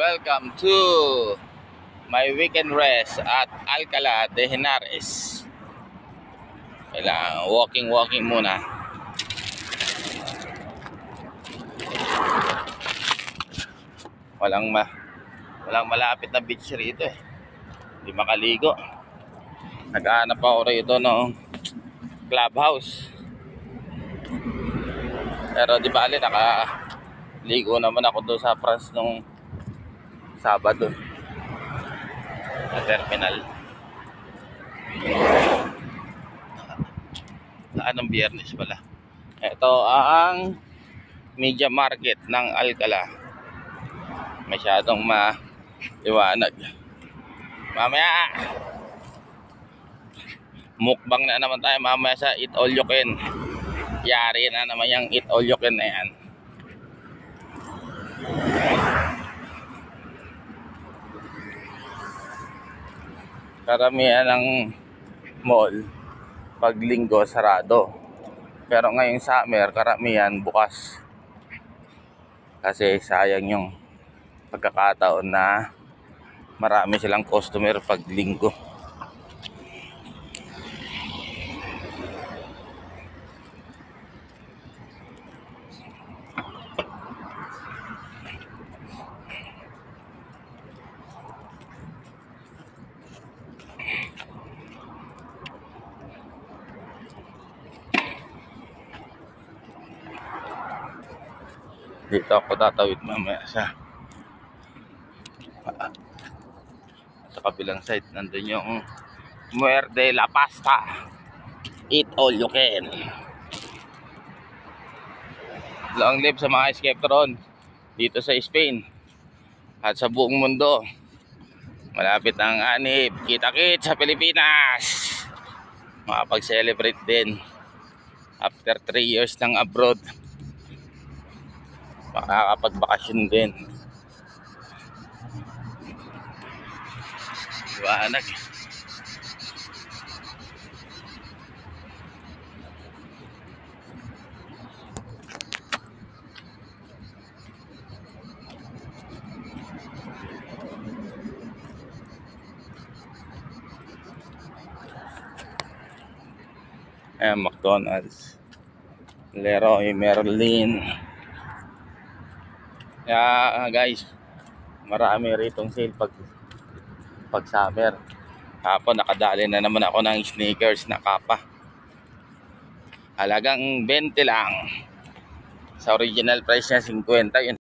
welcome to my weekend rest at Alcalá de Henares. Kailangan walking muna. Walang malapit na beach rito eh. Hindi makaligo. Naghahanap ako rito ng clubhouse. Pero di bali nakaligo naman ako doon sa France nung Sabado sa terminal. Anong Biyernes pala. Ito ang media market ng Alcalá. Masyadong maliwanag. Mamaya mukbang na naman tayo mamaya sa Eat All You Can. Yari na naman yung Eat All You Can na yan. Karamihan ng mall pag linggo sarado. Pero ngayong summer karamihan bukas. Kasi sayang yung pagkakataon na marami silang customer pag linggo. Dito ako tatawid mamaya sa kabilang side. Nandun yung Muerde La Pasta Eat All You Can. Long live sa mga skeptron dito sa Spain at sa buong mundo. Malapit ang anib, kita-kit sa Pilipinas. Makapag-celebrate din after 3 years ng abroad. Makakapagbakasyon din. Liwanag. Ayan, McDonald's, Leroy Merlin. Kaya guys, marami ritong sale pag summer. Kapon nakadali na naman ako ng sneakers na kapa. Halagang 20 lang. Sa original price niya 50 yun.